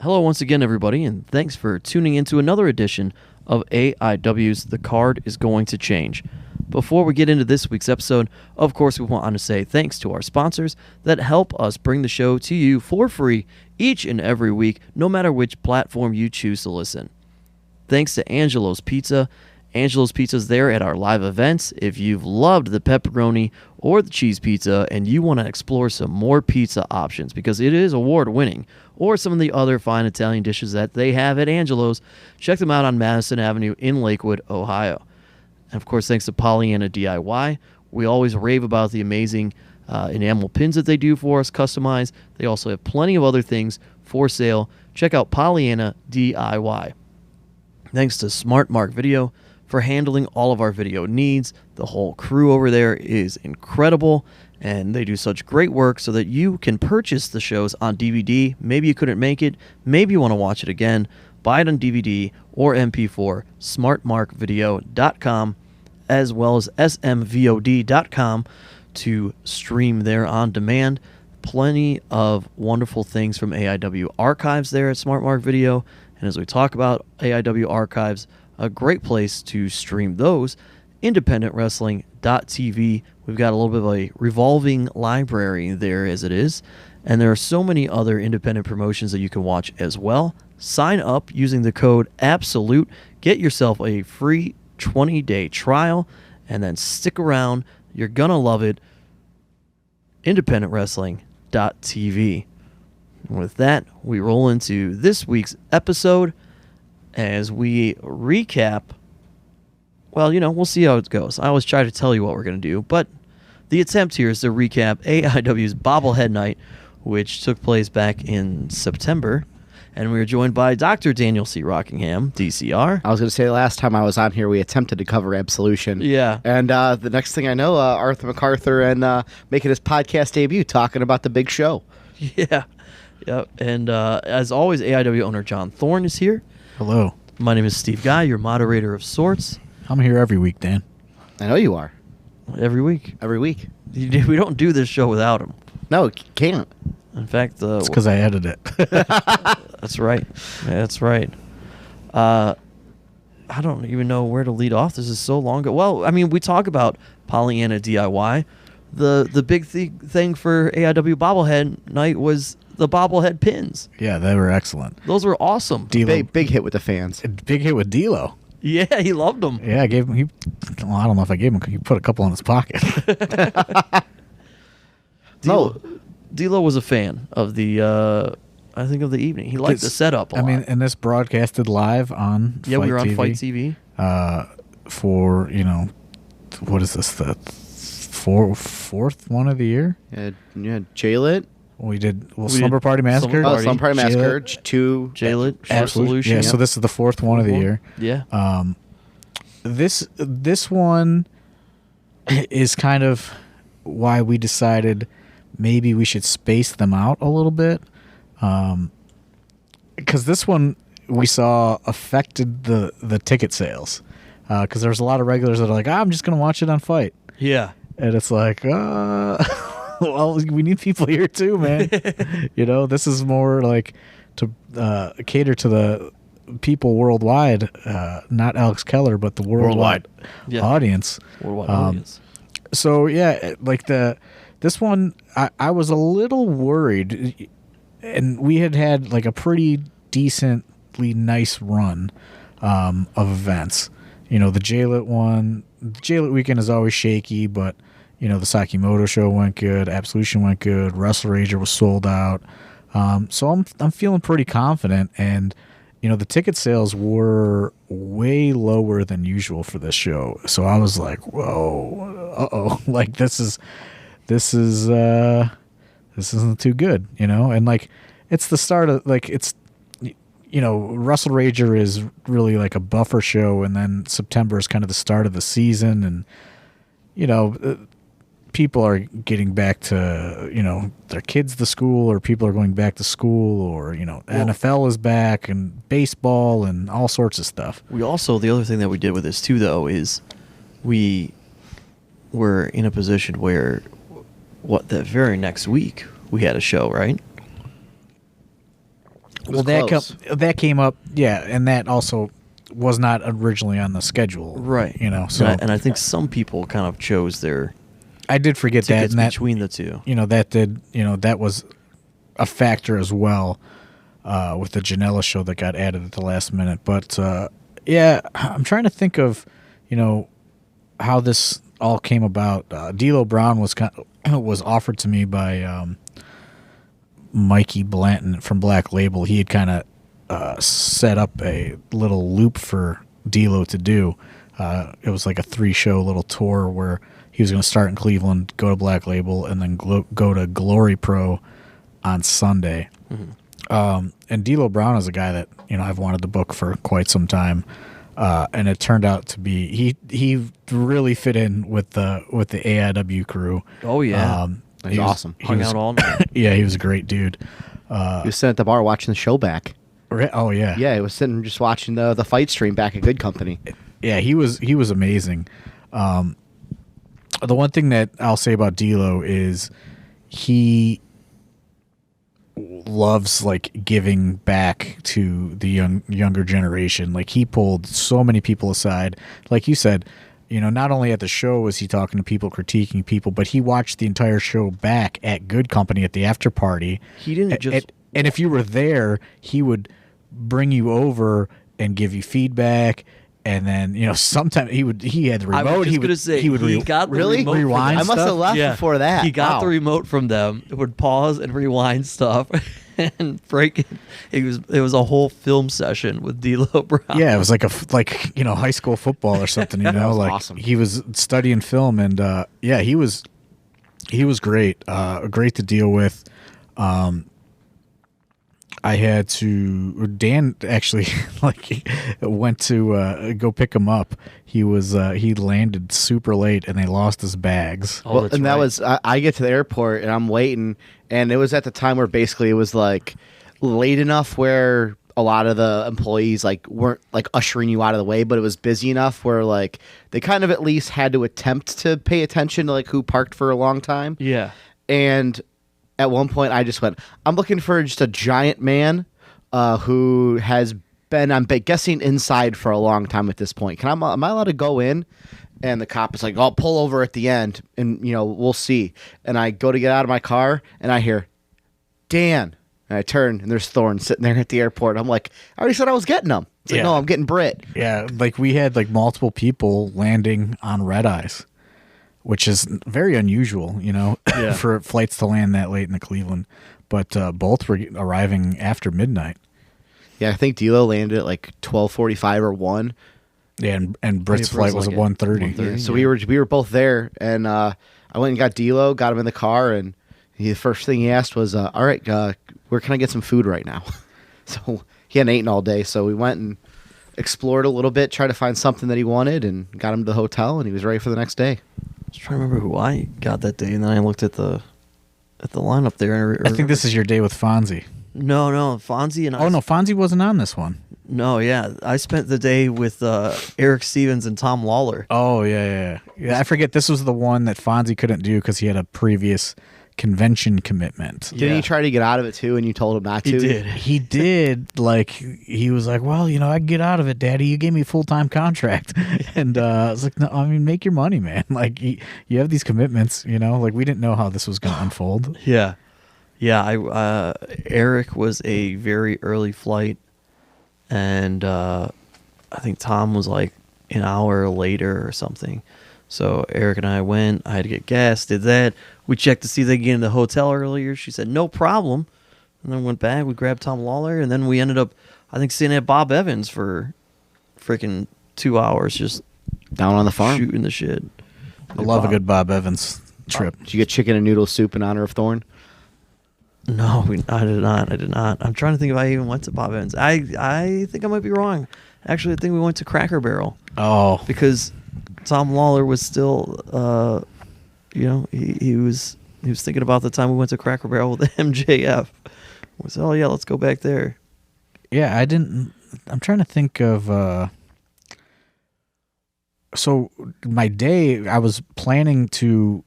Hello once again, everybody, and thanks for tuning into another edition of AIW's The Card is Going to Change. Before we get into this week's episode, of course, we want to say thanks to our sponsors that help us bring the show to you for free each and every week, no matter which platform you choose to listen. Thanks to Angelo's Pizza. Angelo's Pizza's there at our live events. If you've loved the pepperoni or the cheese pizza and you want to explore some more pizza options because it is award-winning, or some of the other fine Italian dishes that they have at Angelo's, check them out on Madison Avenue in Lakewood, Ohio. And of course, thanks to Pollyanna DIY. We always rave about the amazing enamel pins that they do for us, customized. They also have plenty of other things for sale. Check out Pollyanna DIY. Thanks to Smart Mark Video for handling all of our video needs. The whole crew over there is incredible, and they do such great work so that you can purchase the shows on DVD. Maybe you couldn't make it. Maybe you want to watch it again. Buy it on DVD or MP4, smartmarkvideo.com, as well as smvod.com to stream there on demand. Plenty of wonderful things from AIW Archives there at Smart Mark Video. And as we talk about AIW Archives, a great place to stream those, independentwrestling.tv. We've got a little bit of a revolving library there as it is, and there are so many other independent promotions that you can watch as well. Sign up using the code ABSOLUTE. Get yourself a free 20-day trial, and then stick around. You're going to love it. independentwrestling.tv. And with that, we roll into this week's episode as we recap. Well, we'll see how it goes. I always try to tell you what we're going to do, but the attempt here is to recap AIW's Bobblehead Night, which took place back in September, and we were joined by Dr. Daniel C. Rockingham, DCR. I was going to say, last time I was on here, we attempted to cover Absolution. Yeah. And the next thing I know, Arthur MacArthur and making his podcast debut, talking about the big show. Yeah. Yep. And as always, AIW owner John Thorne is here. Hello. My name is Steve Guy, your moderator of sorts. I'm here every week, Dan. I know you are. Every week. Every week. We don't do this show without him. No, it can't. In fact, it's because I edit it. That's right. Yeah, that's right. I don't even know where to lead off. This is so long ago. Well, I mean, we talk about Pollyanna DIY. The big thing for AIW Bobblehead Night was the bobblehead pins. Yeah, they were excellent. Those were awesome. Big hit with the fans. Big hit with D'Lo. Yeah, he loved them. Yeah, I gave him. I don't know if I gave him. He put a couple in his pocket. D'Lo was a fan of the. I think of the evening. He liked the setup a lot. I mean, and this broadcasted live on. Yeah, we were on TV, Fight TV. For what is this, the fourth one of the year? Yeah, J-Lit. We did Slumber Party Massacre. Slumber Party Massacre. 2. J-Lit. Absolution. Yeah, so this is the fourth one of the year. Yeah. This one is kind of why we decided maybe we should space them out a little bit. Because this one we saw affected the ticket sales. Because there's a lot of regulars that are like, I'm just going to watch it on Fight. Yeah. And it's like, well, we need people here too, man. This is more like to cater to the people worldwide, not Alex Keller, but the worldwide audience. Worldwide audience. So yeah, like this one, I was a little worried, and we had like a pretty decently nice run of events. The J-Lit one, the J-Lit weekend is always shaky, but the Sakimoto show went good, Absolution went good, Wrestle Rager was sold out. So I'm feeling pretty confident, and the ticket sales were way lower than usual for this show. So I was like, whoa, like this isn't too good, and like it's the start of like it's. Wrestle Rager is really like a buffer show, and then September is kind of the start of the season, and people are getting back to their kids to school, or people are going back to school, or NFL is back, and baseball, and all sorts of stuff. We also, the other thing that we did with this too, though, is we were in a position where the very next week we had a show, right? was close. That came up, yeah, and that also was not originally on the schedule, Right. You know, so and I think some people kind of chose their I did forget that, tickets and that between the two. that was a factor as well with the Janela show that got added at the last minute. But yeah, I'm trying to think of how this all came about. D'Lo Brown was offered to me by Mikey Blanton from Black Label. He had kind of set up a little loop for D'Lo to do. It was like a 3-show little tour where he was going to start in Cleveland, go to Black Label, and then go to Glory Pro on Sunday. Mm-hmm. And D'Lo Brown is a guy that I've wanted to book for quite some time, and it turned out to be he really fit in with the AIW crew. Oh yeah, he's awesome. Hung out all night. Yeah, he was a great dude. He was sitting at the bar watching the show back. Oh yeah, yeah. He was sitting just watching the fight stream back at Good Company. Yeah, he was amazing. The one thing that I'll say about D'Lo is he loves like giving back to the younger generation. Like he pulled so many people aside. Like you said, not only at the show was he talking to people, critiquing people, but he watched the entire show back at Good Company at the after party. He didn't just and if you were there, he would bring you over and give you feedback. And then sometimes he had the remote. I was just gonna say he got the really remote rewind. I must have left before that. He got the remote from them. It would pause and rewind stuff and break it. It was a whole film session with D'Lo Brown. Yeah, it was like high school football or something. That was like awesome. He was studying film, and yeah, he was great. Great to deal with. I had to. Dan actually went to go pick him up. He landed super late, and they lost his bags. Oh, that's and right. that was I get to the airport and I'm waiting, and it was at the time where basically it was like late enough where a lot of the employees weren't ushering you out of the way, but it was busy enough where they kind of at least had to attempt to pay attention to who parked for a long time. Yeah. And at one point, I just went, I'm looking for just a giant man who has been, I'm guessing, inside for a long time at this point. Am I allowed to go in? And the cop is like, I'll pull over at the end, and, we'll see. And I go to get out of my car, and I hear, Dan. And I turn, and there's Thorne sitting there at the airport. I'm like, I already said I was getting him. It's like, no, I'm getting Britt. Yeah, we had multiple people landing on red eyes, which is very unusual, for flights to land that late in the Cleveland. But both were arriving after midnight. Yeah, I think D'Lo landed at 12:45 or 1. Yeah, and Britt's flight was at 1:30. Yeah, so we were both there, and I went and got D'Lo, got him in the car, and the first thing he asked was, all right, where can I get some food right now? So he hadn't eaten all day, so we went and explored a little bit, tried to find something that he wanted, and got him to the hotel, and he was ready for the next day. I was trying to remember who I got that day, and then I looked at the lineup there. I think this is your day with Fonzie. No, Fonzie and I. Oh no, Fonzie wasn't on this one. No, yeah, I spent the day with Erick Stevens and Tom Lawlor. Oh yeah. I forget this was the one that Fonzie couldn't do because he had a previous convention commitment. Didn't he try to get out of it too, and you told him not to? He did. He did. He was like, well, I can get out of it, Daddy. You gave me a full-time contract. And I was like, no, I mean, make your money, man. You have these commitments, we didn't know how this was going to unfold. Yeah. Erick was a very early flight, and I think Tom was an hour later or something. So Erick and I went. I had to get gas, did that. We checked to see if they could get in the hotel earlier. She said, no problem. And then went back. We grabbed Tom Lawlor, and then we ended up, I think, sitting at Bob Evans for freaking 2 hours just down on the farm shooting the shit. I love a good Bob Evans trip. Did you get chicken and noodle soup in honor of Thorne? No, I did not. I'm trying to think if I even went to Bob Evans. I think I might be wrong. Actually, I think we went to Cracker Barrel. Oh. Because Tom Lawlor was still, he was thinking about the time we went to Cracker Barrel with MJF. We said, oh yeah, let's go back there. Yeah, I'm trying to think of, so my day, I was planning to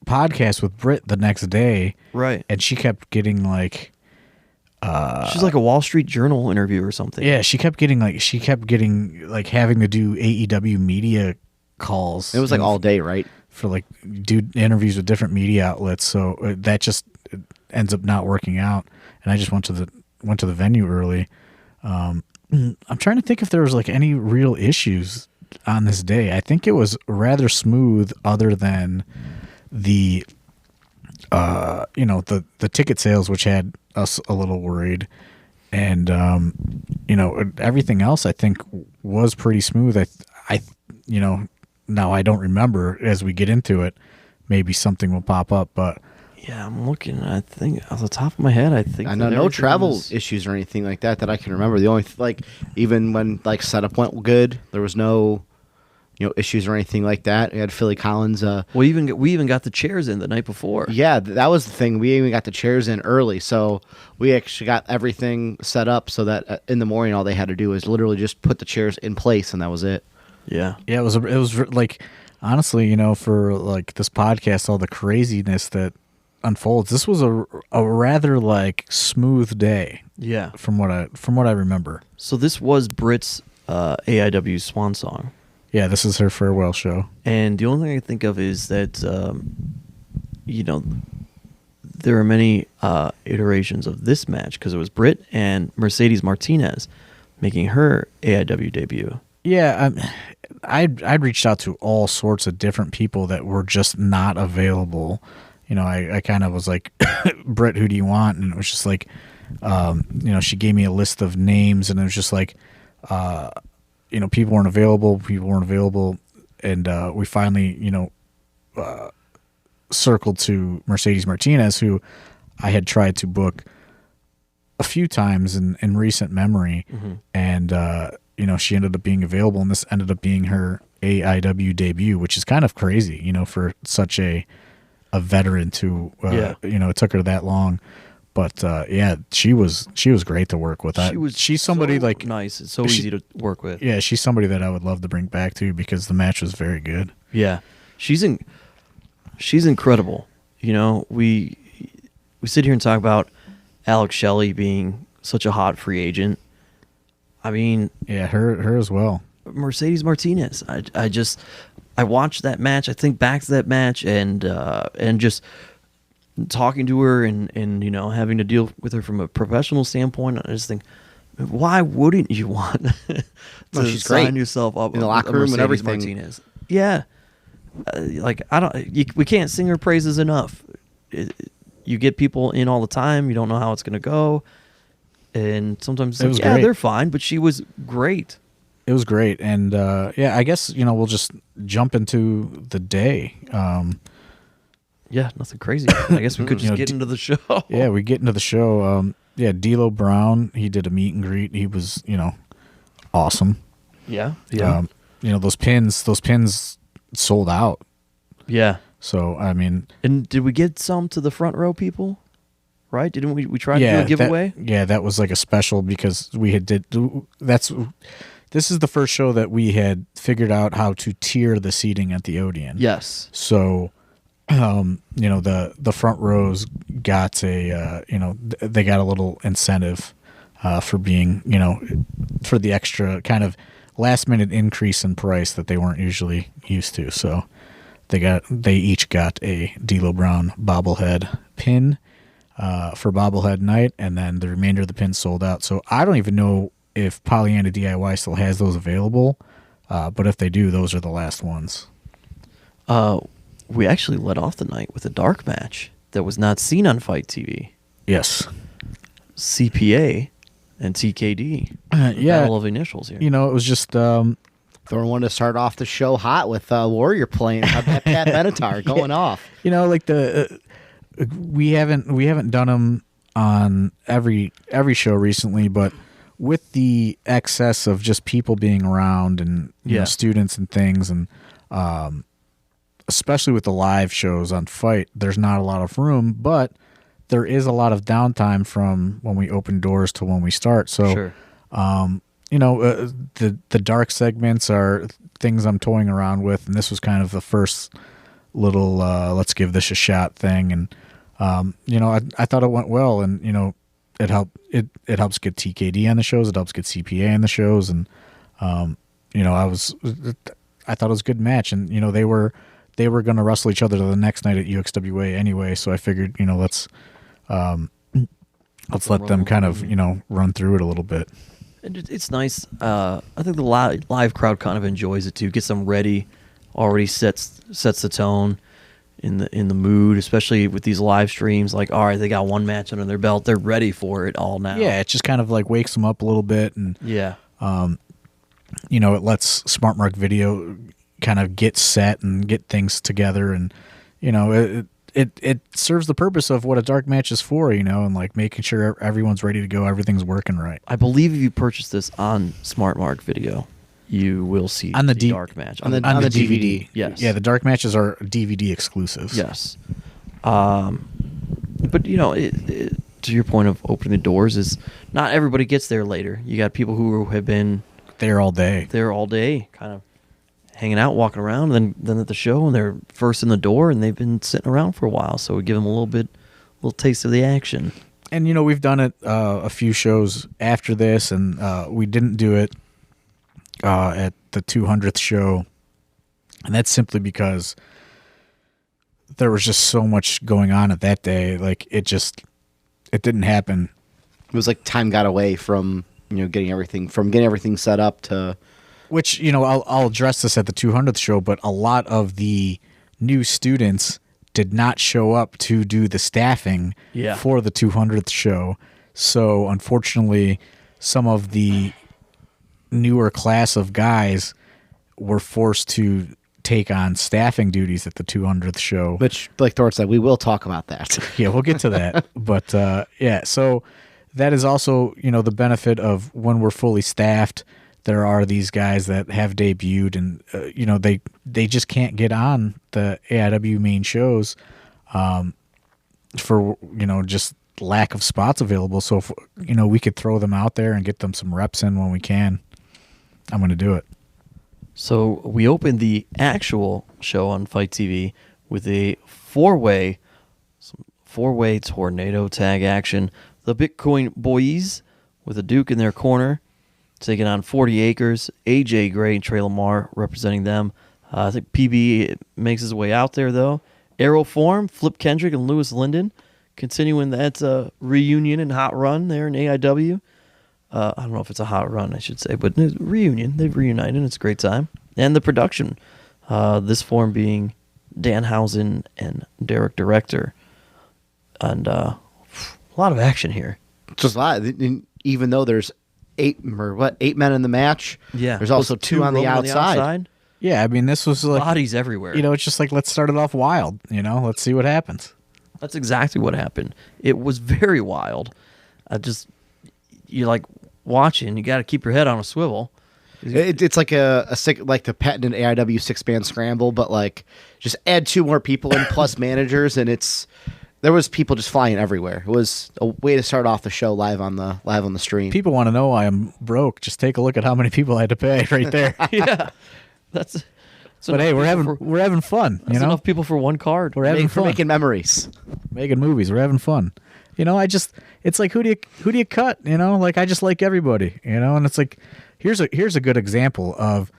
podcast with Britt the next day. Right. And she kept getting She's like a Wall Street Journal interview or something. Yeah, she kept getting having to do AEW media calls. It was like all day, right? For like do interviews with different media outlets. So that just ends up not working out. And I just went to the venue early. I'm trying to think if there was like any real issues on this day. I think it was rather smooth, other than the the ticket sales, which had us a little worried, and everything else I think was pretty smooth. I now I don't remember, as we get into it, maybe something will pop up, but yeah, I'm looking. I think off the top of my head, I know no travel issues or anything like that I can remember. The only even when setup went good, there was no issues or anything like that. We had Philly Collins. We even got the chairs in the night before. Yeah, that was the thing. We even got the chairs in early, so we actually got everything set up so that in the morning all they had to do was literally just put the chairs in place, and that was it. Yeah, yeah. It was like, honestly, for like this podcast, all the craziness that unfolds. This was a rather smooth day. Yeah, from what I remember. So this was Britt's AIW swan song. Yeah, this is her farewell show. And the only thing I can think of is that, there are many iterations of this match, because it was Britt and Mercedes Martinez making her AIW debut. Yeah, I'd reached out to all sorts of different people that were just not available. I kind of was like, Britt, who do you want? And it was just like, she gave me a list of names, and it was just like, people weren't available, and we finally, circled to Mercedes Martinez, who I had tried to book a few times in recent memory, and she ended up being available, and this ended up being her AIW debut, which is kind of crazy, for such a veteran to, it took her that long. But she was great to work with. She's somebody so nice. It's so easy to work with. Yeah, she's somebody that I would love to bring back too, because the match was very good. Yeah, she's incredible. We sit here and talk about Alex Shelley being such a hot free agent. I mean, yeah, her as well. Mercedes Martinez. I watched that match. I think back to that match and just talking to her and having to deal with her from a professional standpoint. I just think, why wouldn't you want to she's sign great. yourself up in the locker room and everything? Martinez. Yeah, we can't sing her praises enough. You get people in all the time. You don't know how it's going to go, and sometimes it was great. They're fine, but she was great. It was great, and I guess we'll just jump into the day. Yeah, nothing crazy. I guess we could just get into the show. Yeah, we get into the show. D'Lo Brown, he did a meet and greet. He was, awesome. Yeah. Those pins sold out. Yeah. So, I mean. And did we get some to the front row people? Right? Didn't we try to do a giveaway? That was like a special, because we had this is the first show that we had figured out how to tier the seating at the Odeon. Yes. So, the front rows got they got a little incentive for being, for the extra kind of last minute increase in price that they weren't usually used to. So they each got a D'Lo Brown bobblehead pin for bobblehead night, and then the remainder of the pins sold out. So I don't even know if Pollyanna DIY still has those available, but if they do, those are the last ones. We actually led off the night with a dark match that was not seen on Fight TV. Yes. CPA and TKD. Battle of initials here. It was just Thorne wanted to start off the show hot with Warrior playing Pat Benatar going off. We haven't done them on every show recently, but with the excess of just people being around and students and things, and especially with the live shows on Fight, there's not a lot of room, but there is a lot of downtime from when we open doors to when we start. So, sure. The dark segments are things I'm toying around with, and this was kind of the first little let's give this a shot thing. And I thought it went well, and it helps get TKD on the shows. It helps get CPA on the shows, and you know, I thought it was a good match, and you know, they were going to wrestle each other the next night at UXWA anyway. So I figured, you know, let's let them kind of, you know, run through it a little bit. And it's nice. I think the live crowd kind of enjoys it too. Gets them ready, already sets the tone in the mood, especially with these live streams. Like, all right, they got one match under their belt, they're ready for it all now. Yeah, it just kind of like wakes them up a little bit, and yeah, you know, it lets Smart Mark Video kind of get set and get things together, and you know, it serves the purpose of what a dark match is for, you know, and like making sure everyone's ready to go, everything's working right. I believe if you purchase this on Smart Mark Video, you will see on the dark match on the DVD. Yes, yeah, the dark matches are DVD exclusives. Yes, but you know, to your point of opening the doors, is not everybody gets there later. You got people who have been there all day, kind of hanging out, walking around, and then at the show, and they're first in the door, and they've been sitting around for a while. So we give them a little taste of the action. And you know, we've done it a few shows after this, and we didn't do it at the 200th show, and that's simply because there was just so much going on at that day. Like it didn't happen. It was like time got away from, you know, getting everything set up to. Which, you know, I'll address this at the 200th show, but a lot of the new students did not show up to do the staffing for the 200th show. So unfortunately, some of the newer class of guys were forced to take on staffing duties at the 200th show. Which, like Thor said, we will talk about that. Yeah, we'll get to that. But yeah, so that is also, you know, the benefit of when we're fully staffed. There are these guys that have debuted, and you know, they just can't get on the AIW main shows for, you know, just lack of spots available. So if, you know, we could throw them out there and get them some reps in when we can, I'm going to do it. So we opened the actual show on Fight TV with a four-way tornado tag action. The Bitcoin Boys with a Duke in their corner, taking on 40 Acres, AJ Gray and Trey Lamar representing them. I think PB makes his way out there, though. Aeroform, Flip Kendrick, and Lewis Linden continuing that reunion and hot run there in AIW. I don't know if it's a hot run, I should say, but reunion. They've reunited. It's a great time. And the production, this form being Danhausen and Derek Director. And a lot of action here. Just a lot. Even though there's eight men in the match. Yeah, there's also two on the outside. Yeah, I mean, this was like bodies everywhere. You know, it's just like, let's start it off wild. You know, let's see what happens. That's exactly what happened. It was very wild. You're like watching. You got to keep your head on a swivel. It's like like the patented AIW 6-man scramble, but like just add two more people in plus managers, and there was people just flying everywhere. It was a way to start off the show live on the stream. People want to know why I'm broke. Just take a look at how many people I had to pay right there. Yeah, but hey, we're having fun. That's enough people for one card. We're having fun. We're making memories, making movies. We're having fun. You know, it's like who do you cut? You know, like I just like everybody. You know, and it's like here's a good example of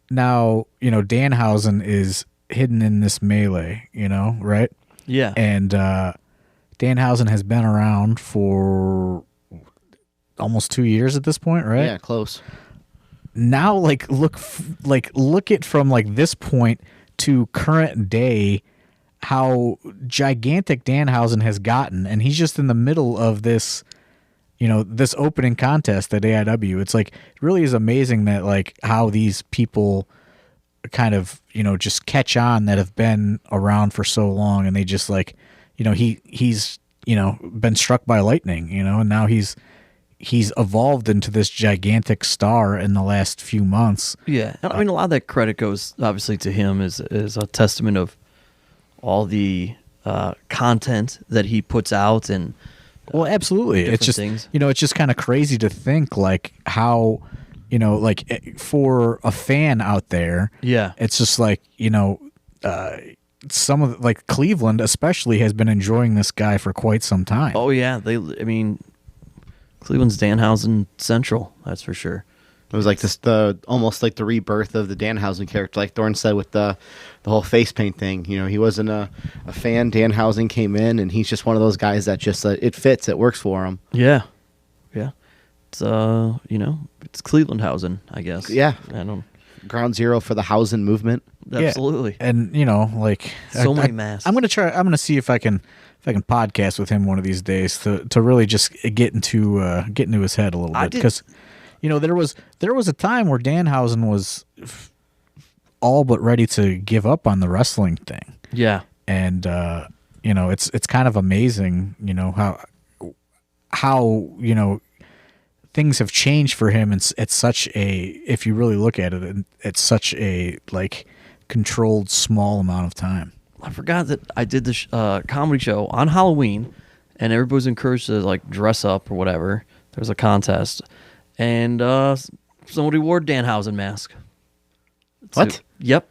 now. You know, Danhausen is hidden in this melee. You know, right? Yeah. And Danhausen has been around for almost 2 years at this point, right? Yeah, close. Now, look at from like this point to current day, how gigantic Danhausen has gotten, and he's just in the middle of this, you know, this opening contest at AIW. It's like, it really is amazing that like how these people kind of, you know, just catch on that have been around for so long, and they just like, you know, he's you know, been struck by lightning, you know, and now he's evolved into this gigantic star in the last few months. Yeah, I mean, a lot of that credit goes obviously to him as a testament of all the content that he puts out, and well, absolutely, it's just things. You know, it's just kind of crazy to think like how, you know, like for a fan out there, yeah, it's just like, you know, some of like Cleveland especially has been enjoying this guy for quite some time. Oh yeah, I mean, Cleveland's Danhausen Central, that's for sure. It was like almost like the rebirth of the Danhausen character, like Thorne said with the whole face paint thing. He wasn't a fan. Danhausen came in, and he's just one of those guys that just it fits, it works for him. Yeah. It's it's Clevelandhausen, I guess. Yeah, I don't. Ground zero for the Hausen movement. Absolutely. Yeah. And like so many masks. I'm gonna see if I can podcast with him one of these days to really just get into his head a little bit, because there was a time where Danhausen was all but ready to give up on the wrestling thing. Yeah. And it's kind of amazing, how things have changed for him. It's such a, if you really look at it, it's such a like controlled small amount of time. I forgot that I did this comedy show on Halloween, and everybody was encouraged to like dress up or whatever. There was a contest, and somebody wore a Danhausen mask. What? Yep,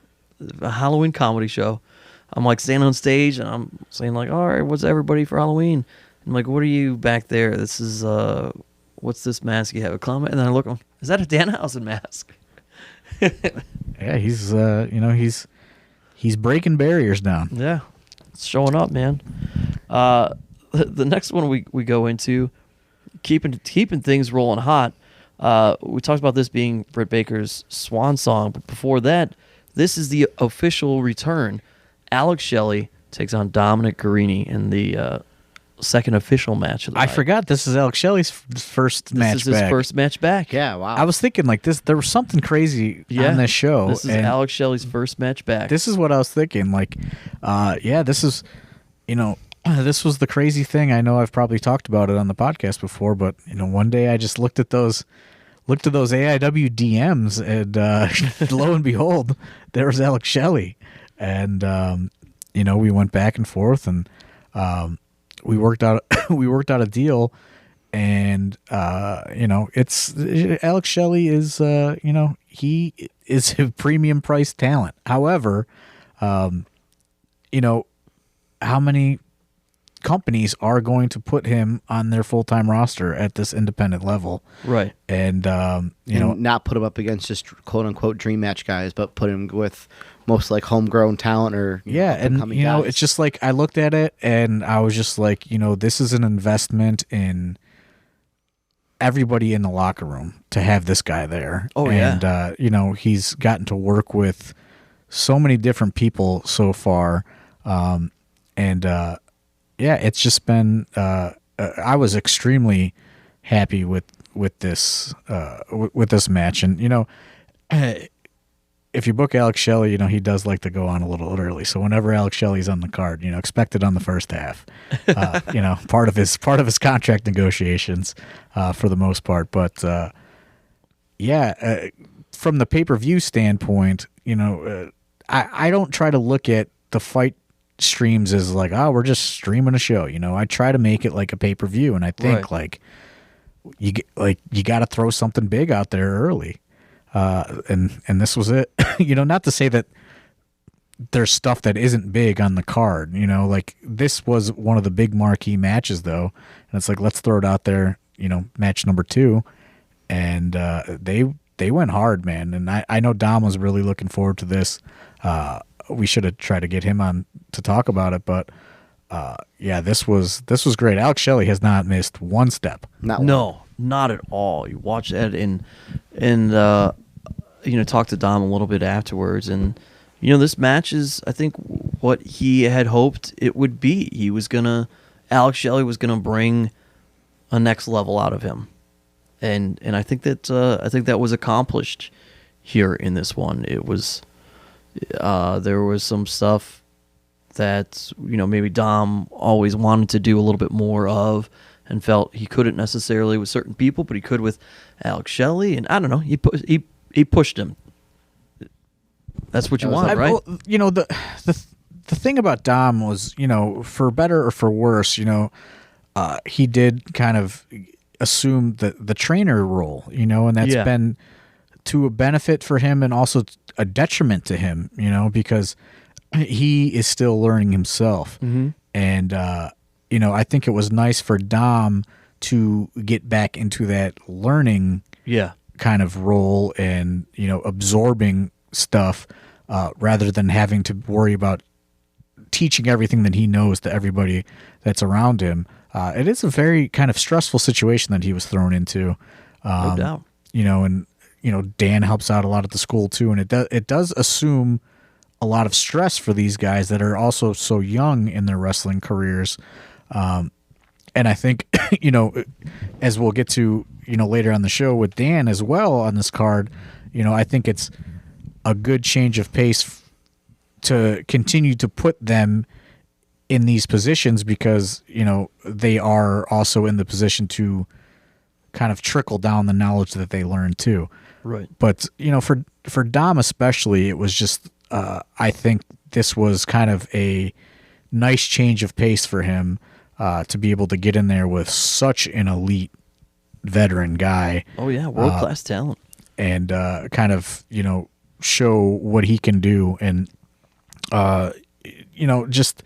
a Halloween comedy show. I'm like standing on stage, and I'm saying like, "All right, what's everybody for Halloween?" I'm like, "What are you back there? This is what's this mask you have? A clown?" And then I look, is that a Danhausen mask? Yeah, he's breaking barriers down. Yeah, it's showing up, man. The next one we go into, keeping things rolling hot. We talked about this being Britt Baker's swan song, but before that, this is the official return. Alex Shelley takes on Dominic Garrini in the second official match of the night. I forgot this is Alex Shelley's first match back. This is his first match back. Yeah, wow. I was thinking like this. There was something crazy on this show. This is Alex Shelley's first match back. This is what I was thinking. Like, this is, this was the crazy thing. I know I've probably talked about it on the podcast before, but one day I just looked at those AIW DMs, and lo and behold, there was Alex Shelley, and we went back and forth, and we worked out a deal, and it's Alex Shelley is he is a premium price talent. However, how many companies are going to put him on their full-time roster at this independent level, right? And and not put him up against just quote unquote dream match guys, but put him with most like homegrown talent or and guys. It's just like I looked at it and I was just like, this is an investment in everybody in the locker room to have this guy there. Oh, and yeah. He's gotten to work with so many different people so far, it's just been I was extremely happy with this match. And if you book Alex Shelley, he does like to go on a little early. So whenever Alex Shelley's on the card, expect it on the first half. Part of his contract negotiations for the most part. But from the pay-per-view standpoint, I don't try to look at the fight streams as like, we're just streaming a show. I try to make it like a pay-per-view, and I think you got to throw something big out there early. And this was it. Not to say that there's stuff that isn't big on the card, like this was one of the big marquee matches though. And it's like, let's throw it out there, match number 2. And, they went hard, man. And I know Dom was really looking forward to this. We should have tried to get him on to talk about it, but, this was great. Alex Shelley has not missed one step. Not at all. You watch that and talk to Dom a little bit afterwards, and this match is, I think, what he had hoped it would be. Alex Shelley was gonna bring a next level out of him, and I think that was accomplished here in this one. It was there was some stuff that maybe Dom always wanted to do a little bit more of, and felt he couldn't necessarily with certain people, but he could with Alex Shelley, and I don't know, he pushed him. That's what you want, right? Well, the thing about Dom was, for better or for worse, he did kind of assume the trainer role, and that's been to a benefit for him and also a detriment to him, because he is still learning himself. Mm-hmm. And I think it was nice for Dom to get back into that learning kind of role and, absorbing stuff rather than having to worry about teaching everything that he knows to everybody that's around him. It is a very kind of stressful situation that he was thrown into. No doubt. And Dan helps out a lot at the school too, and it does assume a lot of stress for these guys that are also so young in their wrestling careers. And I think, as we'll get to, later on the show with Dan as well on this card, I think it's a good change of pace to continue to put them in these positions because, they are also in the position to kind of trickle down the knowledge that they learn too. Right. But, for Dom especially, it was just, I think this was kind of a nice change of pace for him to be able to get in there with such an elite veteran guy. Oh, yeah, world-class talent. And kind of, show what he can do and, just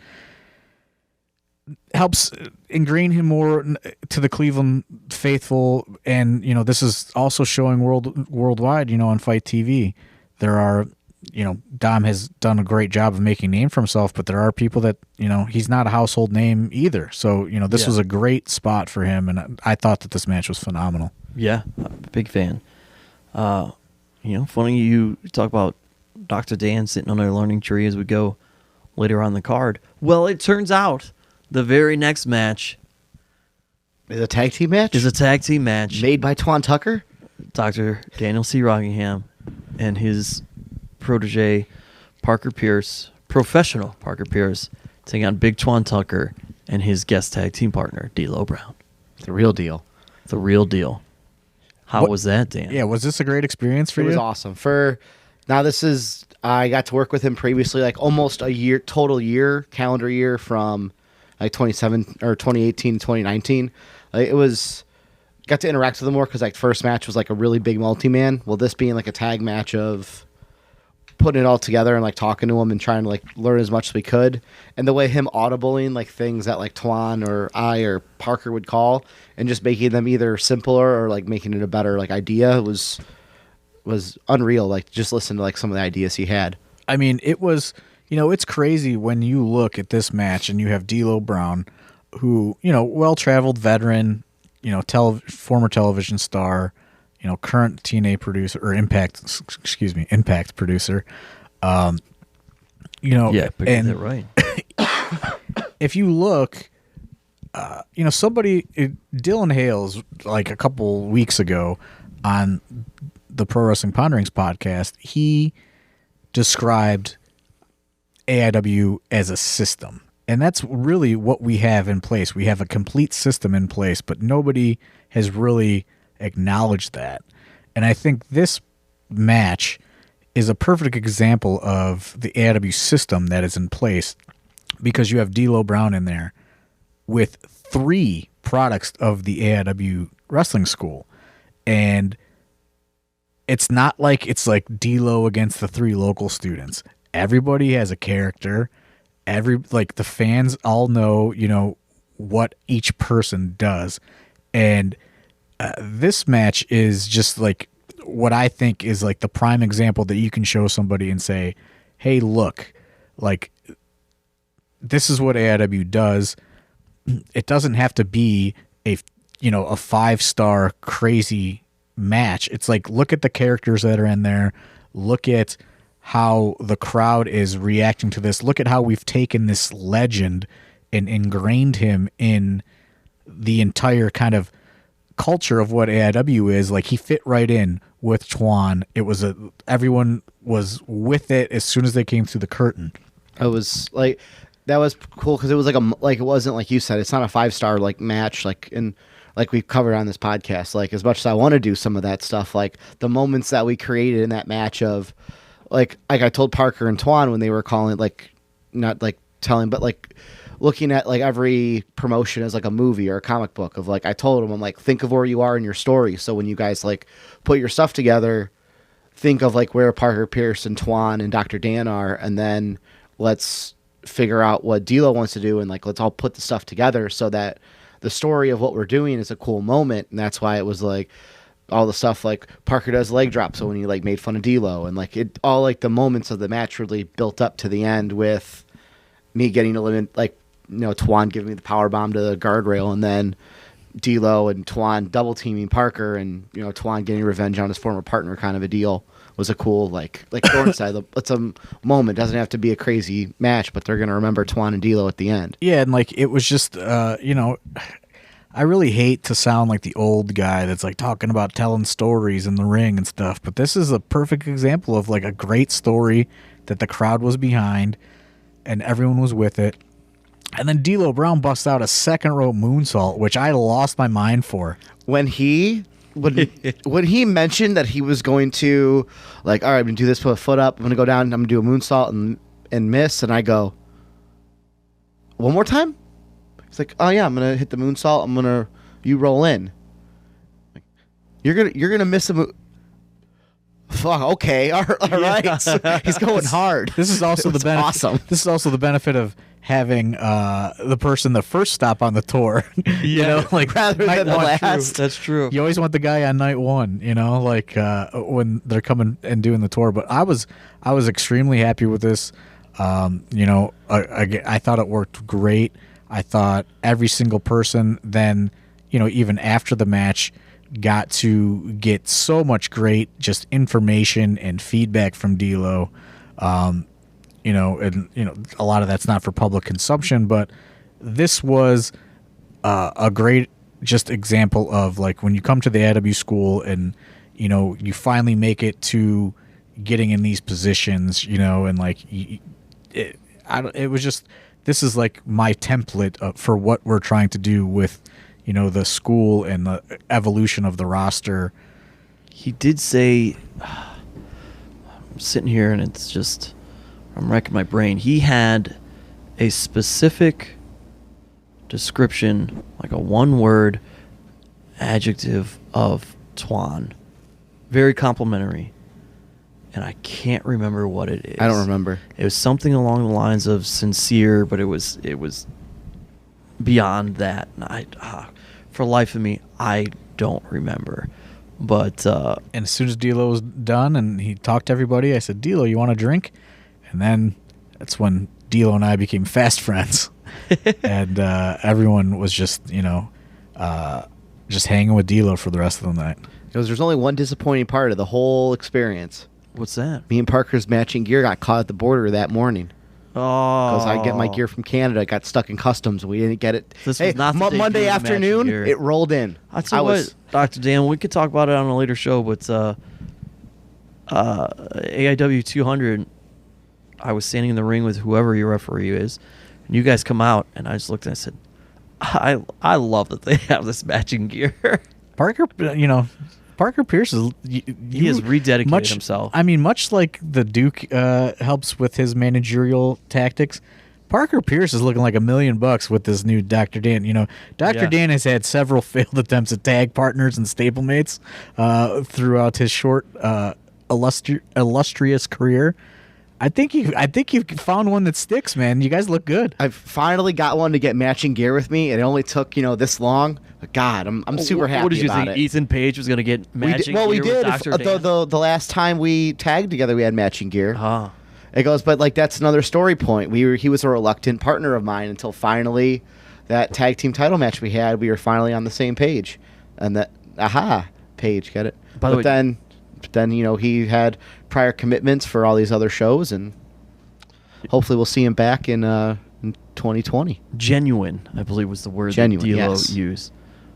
helps ingrain him more to the Cleveland faithful. And, this is also showing worldwide, on Fight TV. There are, Dom has done a great job of making a name for himself, but there are people that, he's not a household name either. So, this was a great spot for him. And I thought that this match was phenomenal. Yeah, I'm a big fan. Funny you talk about Dr. Dan sitting on our learning tree as we go later on the card. Well, it turns out the very next match is a tag team match. Made by Twan Tucker, Dr. Daniel C. Rockingham, and his protege Parker Pierce, professional Parker Pierce, taking on Big Twan Tucker and his guest tag team partner D'Lo Brown. The real deal. How was that, Dan? Yeah, was this a great experience for you? It was awesome. I got to work with him previously, like almost a year, calendar year from like 2018 to 2019. Got to interact with him more because like first match was like a really big multi-man. Well, this being like a tag match of putting it all together and like talking to him and trying to like learn as much as we could. And the way him audibling like things that like Twan or I or Parker would call and just making them either simpler or like making it a better like idea was unreal. Like just listen to like some of the ideas he had. I mean, it was, it's crazy when you look at this match and you have D'Lo Brown, who, well-traveled veteran, former television star, current TNA producer or Impact producer. Yeah, but and that right. If you look, Dylan Hales, like a couple weeks ago on the Pro Wrestling Ponderings podcast, he described AIW as a system. And that's really what we have in place. We have a complete system in place, but nobody has really acknowledged that. And I think this match is a perfect example of the AIW system that is in place because you have D'Lo Brown in there with 3 products of the AIW wrestling school. And it's not like it's like D'Lo against the 3 local students. Everybody has a character. The fans all know, what each person does. And this match is just like what I think is like the prime example that you can show somebody and say, hey, look, like this is what AIW does. It doesn't have to be a 5-star crazy match. It's like, look at the characters that are in there. Look at how the crowd is reacting to this. Look at how we've taken this legend and ingrained him in the entire kind of culture of what AIW is. Like he fit right in with Twan. It was everyone was with it as soon as they came through the curtain. It was like, that was cool because it was like it wasn't like you said, it's not a 5-star like match like we've covered on this podcast. Like as much as I want to do some of that stuff, like the moments that we created in that match of like I told Parker and Twan when they were calling, like not like telling, but like looking at like every promotion as like a movie or a comic book of like, I told them, I'm like, think of where you are in your story. So when you guys like put your stuff together, think of like where Parker Pierce and Twan and Dr. Dan are. And then let's figure out what D'Lo wants to do. And like, let's all put the stuff together so that the story of what we're doing is a cool moment, and that's why it was like all the stuff like Parker does leg drop, so when he like made fun of D'Lo, and like it all like the moments of the match really built up to the end with me getting eliminated, like Twan giving me the power bomb to the guardrail, and then D'Lo and Twan double teaming Parker, and Twan getting revenge on his former partner, kind of a deal. Was a cool like Thorne said, it's a moment. It doesn't have to be a crazy match, but they're gonna remember Twan and D'Lo at the end. Yeah, and like it was just I really hate to sound like the old guy that's like talking about telling stories in the ring and stuff, but this is a perfect example of like a great story that the crowd was behind and everyone was with it. And then D'Lo Brown busts out a second rope moonsault, which I lost my mind for. When he mentioned that he was going to, like, all right, I'm going to do this, put a foot up, I'm going to go down, I'm going to do a moonsault and miss, and I go, one more time? He's like, oh, yeah, I'm going to hit the moonsault, you roll in. Like, you're gonna miss a fuck, okay, all right. Yeah. He's going hard. This is also the benefit. Awesome. This is also the benefit of having the person the first stop on the tour. Like rather than the last. That's true. You always want the guy on night one. Like when they're coming and doing the tour. But I was extremely happy with this. I thought it worked great. I thought every single person then, even after the match, got to get so much great just information and feedback from D'Lo. A lot of that's not for public consumption, but this was a great just example of like when you come to the AW school and you finally make it to getting in these positions, and like it was just, this is like my template for what we're trying to do with the school and the evolution of the roster. He did say, I'm sitting here and it's just, I'm wrecking my brain. He had a specific description, like a one-word adjective of Twan. Very complimentary. And I can't remember what it is. I don't remember. It was something along the lines of sincere, but it was beyond that. And for life of me, I don't remember. But and as soon as D'Lo was done and he talked to everybody, I said, D'Lo, you want a drink? And then that's when D'Lo and I became fast friends. And everyone was just hanging with D'Lo for the rest of the night. Because there's only one disappointing part of the whole experience. What's that? Me and Parker's matching gear got caught at the border that morning. Oh. Because I get my gear from Canada, got stuck in customs. We didn't get it. This was not the day Monday you were afternoon, matching gear. it rolled in. I tell you what, Dr. Dan, we could talk about it on a later show, but AIW 200, I was standing in the ring with whoever your referee is, and you guys come out, and I just looked and I said, I love that they have this matching gear. Parker Pierce is he has rededicated himself. I mean, much like the Duke helps with his managerial tactics, Parker Pierce is looking like $1 million with this new Dr. Dan. Dr. Dan has had several failed attempts at tag partners and stablemates throughout his short, illustrious career. I think you've found one that sticks, man. You guys look good. I've finally got one to get matching gear with me. It only took this long. But God, I'm super happy. What did you about think? it. Ethan Page was going to get matching gear? We did. With Dr. Dan? The last time we tagged together, we had matching gear. Huh. It goes, but like that's another story point. He was a reluctant partner of mine until finally that tag team title match we had. We were finally on the same page, and that Page, get it? Then he had prior commitments for all these other shows, and hopefully we'll see him back in 2020. Genuine, I believe, was the word Genuine, that D'Lo yes. used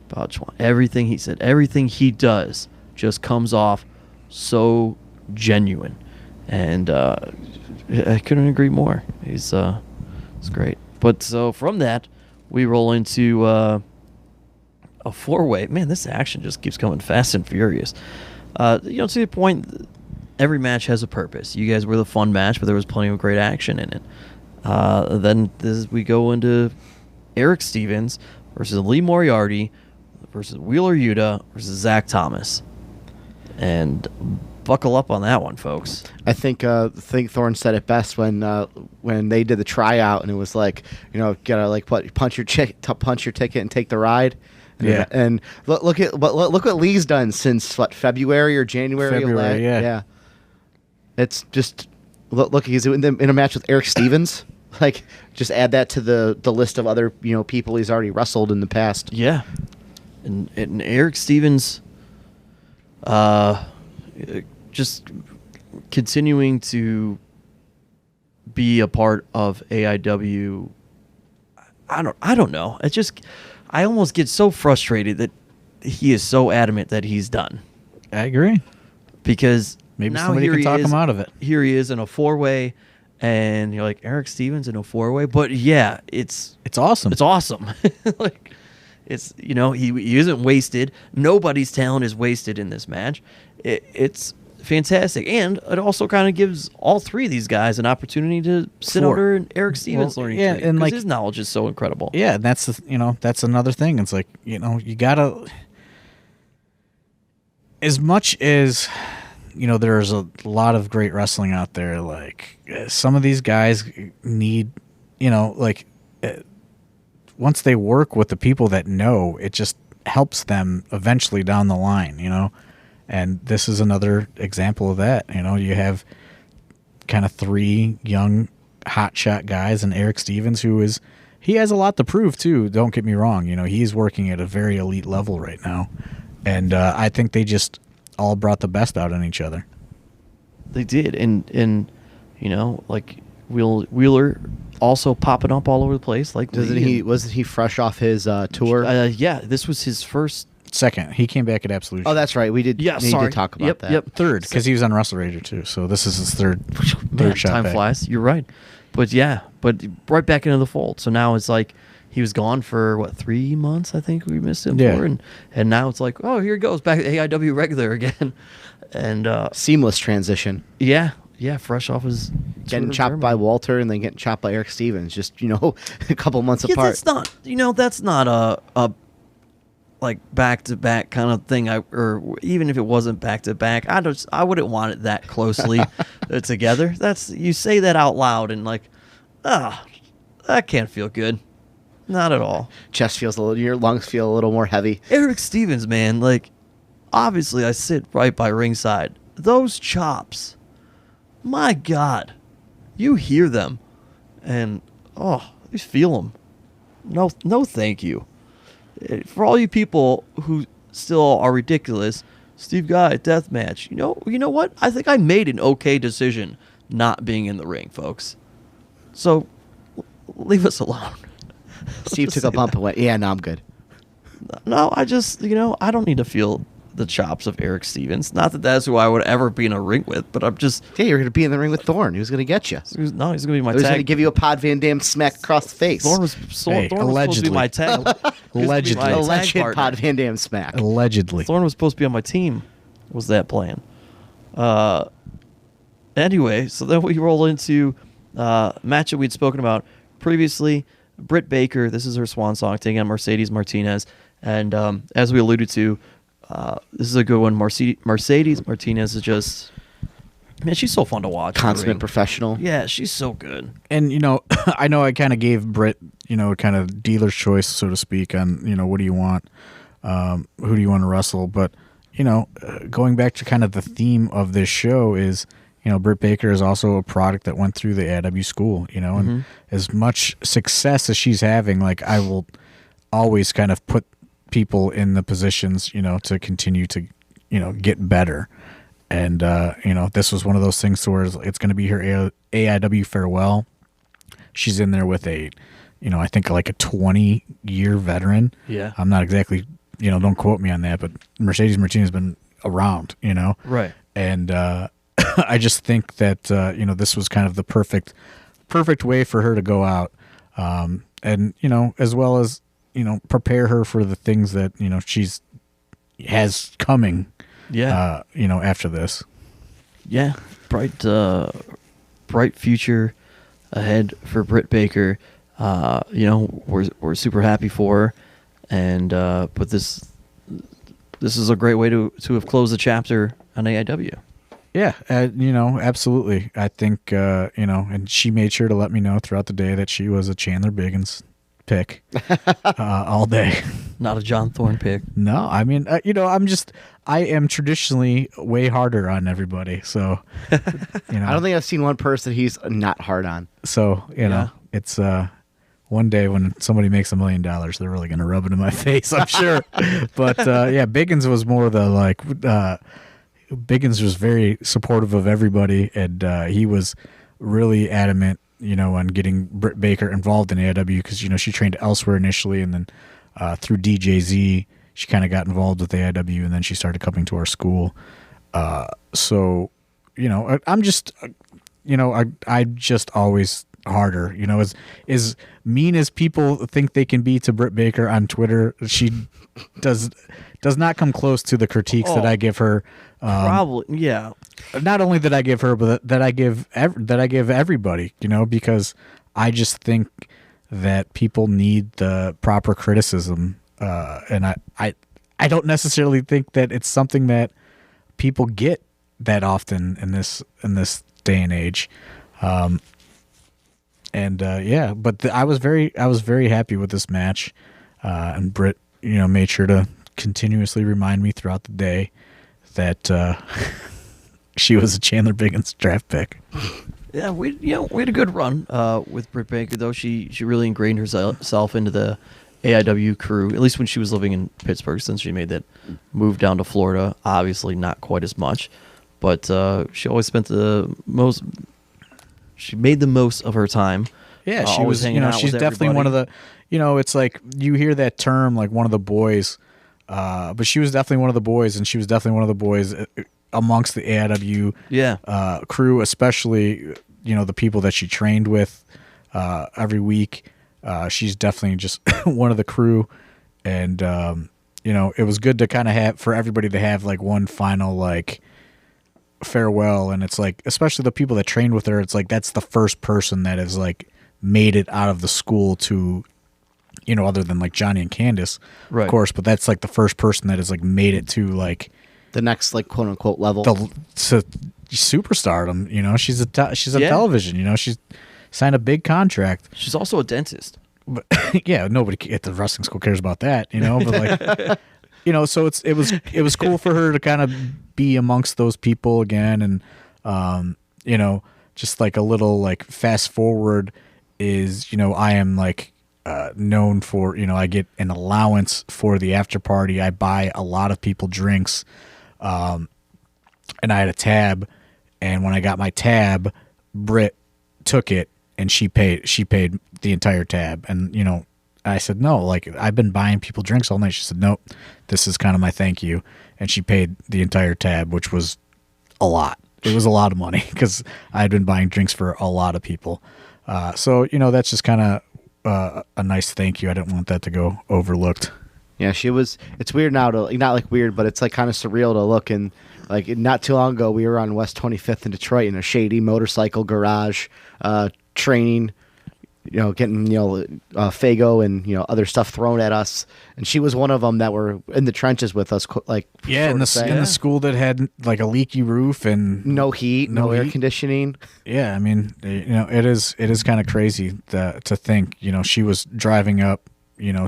about Twan. Everything he said, everything he does, just comes off so genuine, and I couldn't agree more. It's great. But so from that, we roll into a four-way. Man, this action just keeps coming fast and furious. To the point, every match has a purpose. You guys were the fun match, but there was plenty of great action in it. Then we go into Erick Stevens versus Lee Moriarty versus Wheeler Yuta versus Zach Thomas. And buckle up on that one, folks. I think Thorne said it best when they did the tryout, and it was like, gotta punch your ticket and take the ride. Yeah. And look what Lee's done since February or January. February, yeah. It's just look. He's in a match with Erick Stevens. Like, just add that to the list of other people he's already wrestled in the past. Yeah, and Erick Stevens, just continuing to be a part of AIW. I don't know. It's just I almost get so frustrated that he is so adamant that he's done. I agree. Because maybe now somebody can talk him out of it. Here he is in a 4-way, and you're like, Erick Stevens in a 4-way, but yeah, it's awesome. It's awesome. Like, it's he isn't wasted. Nobody's talent is wasted in this match. It's fantastic, and it also kind of gives all three of these guys an opportunity to sit under Erick Stevens learning tree, and because his knowledge is so incredible. Yeah, and that's that's another thing. It's like you gotta, as much as there's a lot of great wrestling out there. Like some of these guys need, once they work with the people that know, it just helps them eventually down the line. And this is another example of that. You have kind of 3 young hotshot guys, and Erick Stevens, he has a lot to prove too. Don't get me wrong. He's working at a very elite level right now, and I think they just all brought the best out in each other. They did, and like Wheeler also popping up all over the place. Like, wasn't he fresh off his tour? Yeah, this was his first. Second, he came back at Absolution. Oh, that's right. We did. Yeah, we did talk about that. Yep, third, because he was on Wrestle Rager too. So this is his third shot time back. flies. You're right, but right back into the fold. So now it's like he was gone for 3 months. I think we missed him for, and now it's like, oh, here he goes back to AIW regular again, and seamless transition. Yeah, fresh off his getting chopped by Walter and then getting chopped by Erick Stevens. Just a couple months apart. That's not a like back-to-back kind of thing. Or even if it wasn't back-to-back, I wouldn't want it that closely together. You say that out loud and like, that can't feel good. Not at all. Chest feels your lungs feel a little more heavy. Erick Stevens, man, like, obviously I sit right by ringside. Those chops, my God, you hear them, and you feel them. No, thank you. For all you people who still are ridiculous, Steve Guy, deathmatch. You know what? I think I made an okay decision not being in the ring, folks. So leave us alone. Steve took a bump and went, yeah, no, I'm good. No, I just, I don't need to feel the chops of Erick Stevens. Not that that's who I would ever be in a ring with, but I'm just... Yeah, you're going to be in the ring with Thorne. He was going to get you. He's going to be my tag. He was going to give you a Pod Van Dam smack across the face. Thorne was supposed to be my tag. Allegedly. Alleged Pod Van Dam smack. Allegedly. Thorne was supposed to be on my team. Was that plan? Anyway, so then we roll into match that we'd spoken about previously. Britt Baker, this is her swan song, taking on Mercedes Martinez. And as we alluded to, this is a good one. Mercedes Martinez is just... Man, she's so fun to watch. Consummate professional. Yeah, she's so good. And, I know I kind of gave Britt, kind of dealer's choice, so to speak, on, what do you want? Who do you want to wrestle? But, going back to kind of the theme of this show is... Britt Baker is also a product that went through the AIW school, and as much success as she's having, like, I will always kind of put people in the positions, to continue to, get better. And, this was one of those things where it's going to be her AIW farewell. She's in there with I think like a 20-year veteran. Yeah. I'm not exactly, don't quote me on that, but Mercedes Martinez has been around, Right. And, I just think that this was kind of the perfect way for her to go out, and as well as prepare her for the things that she's has coming. Yeah. After this. Yeah, bright future ahead for Britt Baker. We're super happy for her, and but this this is a great way to have closed the chapter on AIW. Yeah, absolutely. I think, and she made sure to let me know throughout the day that she was a Chandler Biggins pick all day. Not a John Thorne pick. No, I mean, I am traditionally way harder on everybody. So, I don't think I've seen one person he's not hard on. So, it's one day when somebody makes $1 million, they're really going to rub it in my face, I'm sure. But, Biggins was more the Biggins was very supportive of everybody, and he was really adamant, on getting Britt Baker involved in AIW because, she trained elsewhere initially, and then through DJZ, she kind of got involved with AIW, and then she started coming to our school. So, I'm just, I'm just always harder, as mean as people think they can be to Britt Baker on Twitter, she does not come close to the critiques that I give her. Probably, yeah. Not only that I give her, but that I give everybody, because I just think that people need the proper criticism, and I don't necessarily think that it's something that people get that often in this day and age. But I was very happy with this match, and Britt, made sure to continuously remind me throughout the day that she was a Chandler Biggins draft pick. Yeah, we had a good run with Britt Baker, though. She really ingrained herself into the AIW crew, at least when she was living in Pittsburgh, since she made that move down to Florida. Obviously, not quite as much, but she always spent she made the most of her time. Yeah, she was, she's definitely one of the, it's like you hear that term, like one of the boys, but she was definitely one of the boys, and she was definitely one of the boys amongst the AIW crew, especially, the people that she trained with every week. She's definitely just one of the crew, and, it was good to kind of have, for everybody to have like one final, like, farewell. And it's like, especially the people that trained with her, it's like that's the first person that has like made it out of the school to, other than like Johnny and Candace, right, of course, but that's like the first person that has like made it to like the next like quote unquote level to superstardom. She's on television, she's signed a big contract. She's also a dentist. But yeah, nobody at the wrestling school cares about that, but like so it was cool for her to kind of be amongst those people again. And just like a little like fast forward is, I am like known for, I get an allowance for the after party. I buy a lot of people drinks, and I had a tab, and when I got my tab, Britt took it and she paid the entire tab. And I said, no, like I've been buying people drinks all night. She said, nope, this is kind of my thank you. And she paid the entire tab, which was a lot. It was a lot of money because I had been buying drinks for a lot of people. So, that's just kind of a nice thank you. I didn't want that to go overlooked. Yeah, she was. It's weird now to, not like weird, but it's like kind of surreal to look. And like not too long ago, we were on West 25th in Detroit in a shady motorcycle garage, training, getting, Fago and, other stuff thrown at us. And she was one of them that were in the trenches with us. Like, yeah, in the school that had like a leaky roof and no heat, no air conditioning. Yeah. I mean, it is kind of crazy to think, she was driving up,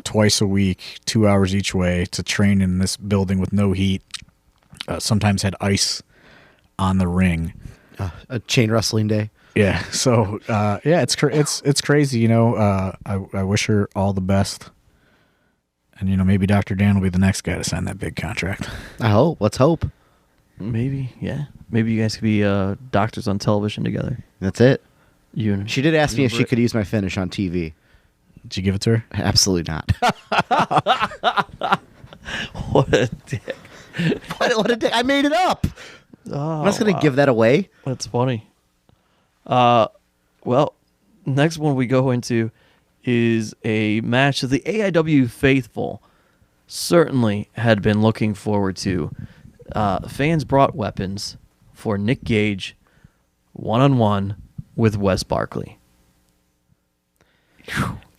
twice a week, 2 hours each way to train in this building with no heat. Sometimes had ice on the ring. A chain wrestling day. Yeah. So, it's crazy. I wish her all the best. And, maybe Dr. Dan will be the next guy to sign that big contract. I hope. Let's hope. Maybe. Yeah. Maybe you guys could be doctors on television together. That's it. She did ask me if she could use my finish on TV. Did you give it to her? Absolutely not. What a dick. What a dick. I made it up. Oh, I'm just going to give that away. That's funny. Well, next one we go into is a match that the AIW faithful certainly had been looking forward to. Fans brought weapons for Nick Gage one-on-one with Wes Barkley.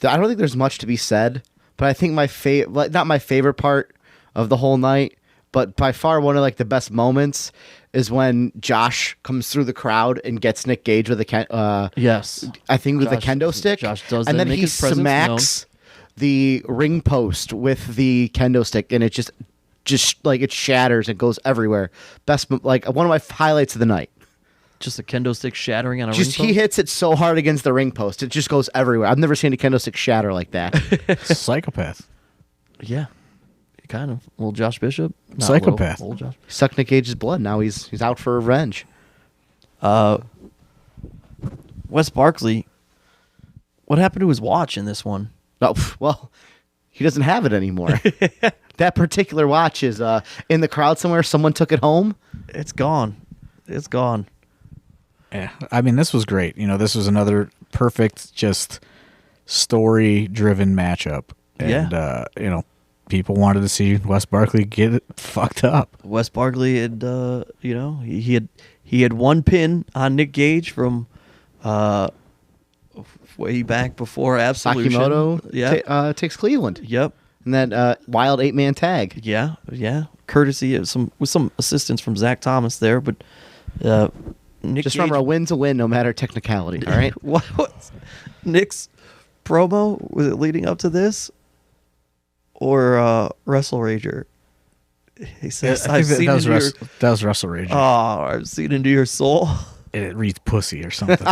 I don't think there's much to be said, but I think not my favorite part of the whole night, But by far one of like the best moments is when Josh comes through the crowd and gets Nick Gage with a Yes. I think with a Josh- kendo stick. Josh does and that, then make he his presence smacks the ring post with the kendo stick, and it just like it shatters and goes everywhere. Best, like one of my highlights of the night. Just a kendo stick shattering on a Just ring he post? hits it so hard against the ring post, it just goes everywhere. I've never seen a kendo stick shatter like that. Psychopath. Yeah. Kind of. Little Josh Bishop. Not Psychopath. Little Josh. He sucked Nick Gage's blood. Now he's out for revenge. Wes Barkley. What happened to his watch in this one? Oh, well, he doesn't have it anymore. That particular watch is in the crowd somewhere. Someone took it home. It's gone. It's gone. Yeah, I mean, this was great. This was another perfect, just story-driven matchup. And, people wanted to see Wes Barkley get it fucked up. Wes Barkley had, he had one pin on Nick Gage from way back before Absolution. Sakimoto takes Cleveland. Yep. And that wild 8-man tag. Yeah. Courtesy of with some assistance from Zach Thomas there, but Nick Just Gage, remember, a win's a win, no matter technicality. All right. What's Nick's promo? Was it leading up to this, or Wrestle Rager? He says, I "I've think seen that was into your that was Wrestle Rage. I've seen into your soul." It reads pussy or something.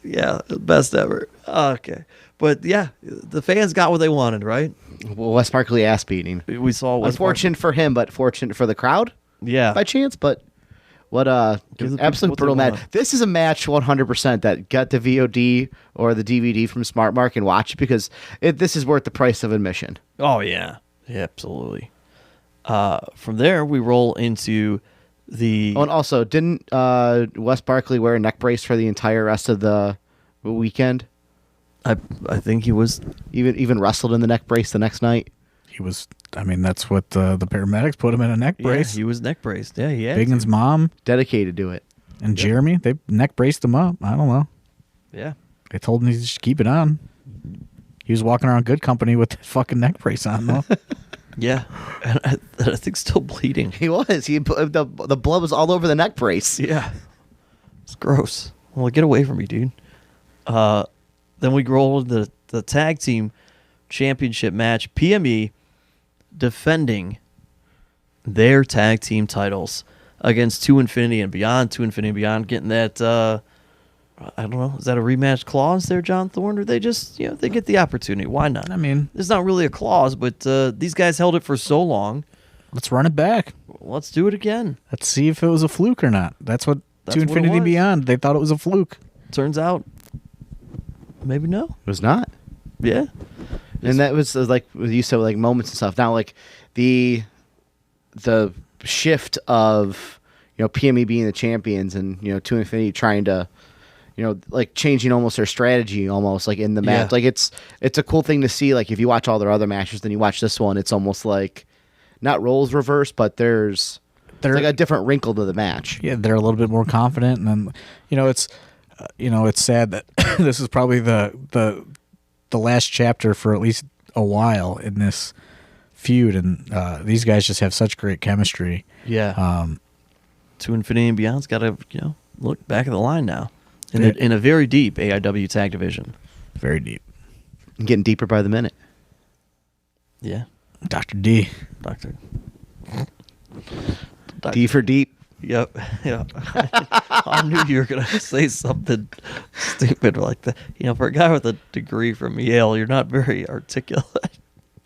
Yeah, best ever. Okay, but yeah, the fans got what they wanted, right? Well, Wes Barkley ass beating. We saw Wes Unfortunate for him, but fortunate for the crowd. Yeah. By chance, but what Give the people absolute what they brutal match. want. This is a match 100% that got the VOD or the DVD from Smart Mark and watch it because this is worth the price of admission. Oh yeah, absolutely. From there, we roll into the. Oh, and also, didn't Wes Barkley wear a neck brace for the entire rest of the weekend? I think he was. Even wrestled in the neck brace the next night. He was. I mean, that's what the paramedics put him in a neck brace. Yeah, he was neck braced. Yeah, he had Biggins' mom Dedicated to it. and Jeremy, they neck braced him up. I don't know. Yeah. They told him to just keep it on. He was walking around good company with that fucking neck brace on, though. Yeah, and I think still bleeding. He was. The blood was all over the neck brace. Yeah, it's gross. Well, get away from me, dude. Then we roll the tag team championship match. PME defending their tag team titles against 2 Infinity and Beyond. 2 Infinity and Beyond getting that. I don't know. Is that a rematch clause there, John Thorne? Or they just they get the opportunity? Why not? I mean, It's not really a clause, but these guys held it for so long. let's run it back. Let's do it again. Let's see if it was a fluke or not. That's 2 what it Infinity and was. Beyond. They thought it was a fluke. Turns out, maybe no. It was not. Yeah. And that was like you said, like moments and stuff. Now, like the shift of PME being the champions and 2 Infinity trying to like changing almost their strategy almost like in the match. Yeah. Like it's a cool thing to see. Like if you watch all their other matches, then you watch this one, it's almost like not roles reversed, but there's like a different wrinkle to the match. Yeah, they're a little bit more confident, and then it's sad that this is probably the last chapter for at least a while in this feud, and these guys just have such great chemistry. Yeah. 2 Infinity and Beyond's got to look back at the line now in a very deep AIW tag division. Very deep. And getting deeper by the minute. Yeah. Dr. D. Doctor. D for deep. Yep. Yeah. I knew you were gonna say something stupid like that. For a guy with a degree from Yale, you're not very articulate.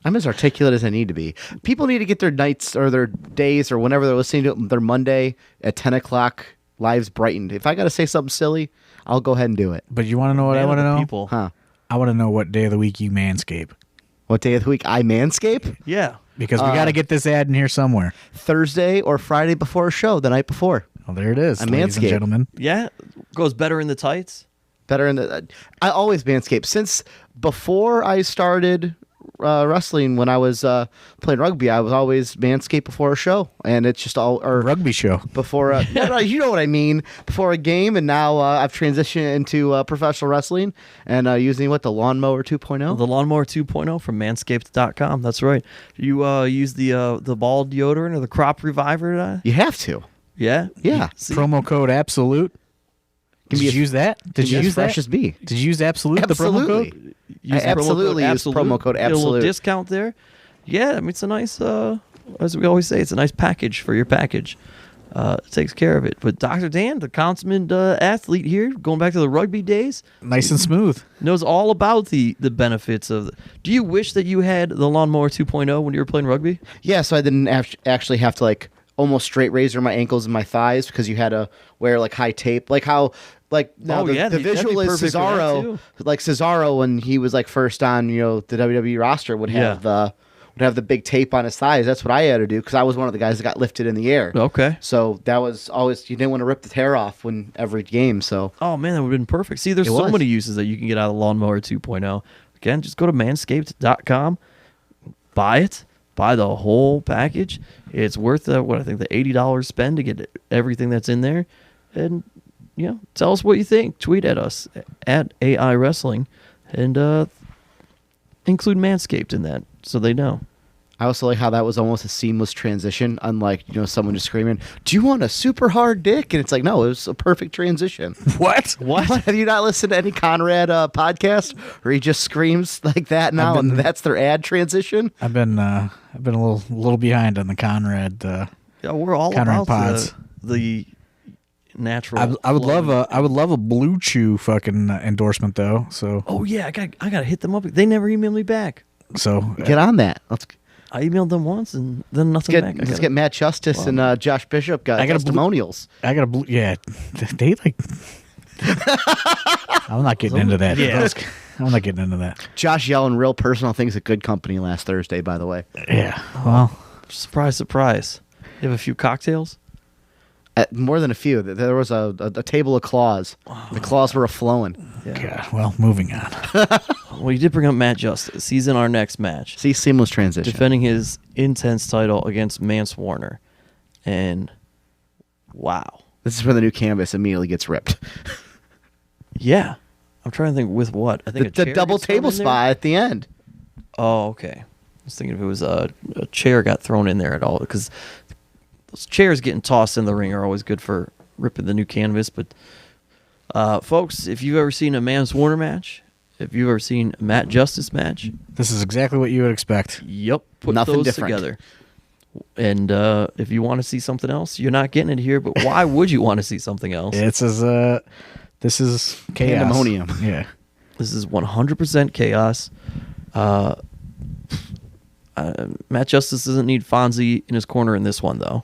I'm as articulate as I need to be. People need to get their nights or their days or whenever they're listening to it, their Monday at 10 o'clock lives brightened. If I got to say something silly, I'll go ahead and do it. But you want to know what I want to know? People. Huh. I want to know what day of the week you manscape. What day of the week I manscape? Yeah. Because we got to get this ad in here somewhere. Thursday or Friday before a show, the night before. Well, there it is, I ladies and manscape. gentlemen. Yeah. Goes better in the tights. Better in the. I always manscape. Since before I started wrestling when I was playing rugby. I was always Manscaped before a show, and it's just all or Rugby show. before no, you know what I mean, before a game. And now I've transitioned into professional wrestling and using the Lawnmower 2.0. The Lawnmower 2.0 from Manscaped.com. That's right. You use the ball deodorant or the crop reviver? You have to. Yeah? Yeah. See? Promo code Absolute. Did you use that? Did you use fresh that? as me? Did you use Absolute, the promo Absolutely. code? Use I absolutely use promo code Get a little Absolute. discount there. Yeah, I mean, it's a nice, as we always say, it's a nice package for your package. It takes care of it. But Dr. Dan, the consummate athlete here, going back to the rugby days, Nice and smooth. knows all about the benefits of Do you wish that you had the Lawnmower 2.0 when you were playing rugby? Yeah, so I didn't actually have to like almost straight razor my ankles and my thighs because you had to wear like high tape, like how like now Oh, the, yeah, the that'd be visual is perfect for that, Cesaro, too. like Cesaro when he was like first on the WWE roster would have the big tape on his thighs. That's what I had to do because I was one of the guys that got lifted in the air. Okay. So that was always you didn't want to rip the tear off when every game. So Oh, man, that would have been perfect. See, there's It so was. many uses that you can get out of the Lawnmower 2.0. Again, just go to manscaped.com, buy it, buy the whole package. It's worth, the $80 spend to get everything that's in there. And, tell us what you think. Tweet at us, at AI Wrestling, and include Manscaped in that so they know. I also like how that was almost a seamless transition, unlike someone just screaming, "Do you want a super hard dick?" And it's like, no, it was a perfect transition. What? What? Have you not listened to any Conrad podcast where he just screams like that now, and that's their ad transition? I've been a little behind on the Conrad. Yeah, we're all Conrad about pods. the natural. I would love flowing. a Blue Chew fucking endorsement though. So Oh yeah, I gotta hit them up. They never emailed me back. Get on that. Let's I emailed them once and then nothing back. let's get Matt Justice and Josh Bishop got I got a testimonials. I got a blue. Yeah, they like. I'm not getting into that. Yeah. I'm not getting into that. Josh yelling real personal things at Good Company last Thursday, by the way. Yeah. Well, Surprise, surprise. You have a few cocktails? More than a few. There was a table of claws. The claws were a-flowing. God, well, moving on. Well, you did bring up Matt Justice. He's in our next match, See, seamless transition. defending his Intense title against Mance Warner. And wow. This is where the new canvas immediately gets ripped. Yeah. I'm trying to think with what. I think The double table spot at the end. Oh, okay. I was thinking if it was a chair got thrown in there at all, because those chairs getting tossed in the ring are always good for ripping the new canvas. But folks, if you've ever seen a Mance Warner match, if you've ever seen a Matt Justice match, This is exactly what you would expect. yep, put Nothing those different. together. And if you want to see something else, you're not getting it here. But why would you want to see something else? This is chaos. Pandemonium. Yeah. This is 100% chaos. Matt Justice doesn't need Fonzie in his corner in this one, though.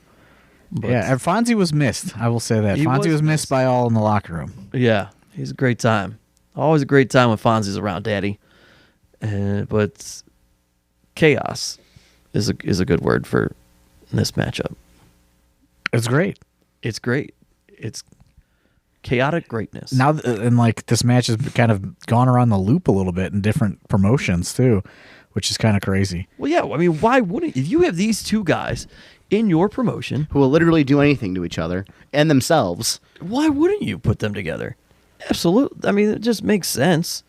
But Yeah, and Fonzie was missed. I will say that. He Fonzie was was missed by all in the locker room. yeah, he's a great time. Always a great time when Fonzie's around, Daddy. But chaos is a good word for this matchup. It's great. It's great. It's chaotic greatness. Now, and like this match has kind of gone around the loop a little bit in different promotions too, which is kind of crazy. Well, yeah. I mean, why wouldn't if you have these two guys in your promotion? Who will literally do anything to each other and themselves. Why wouldn't you put them together? Absolutely. I mean, it just makes sense,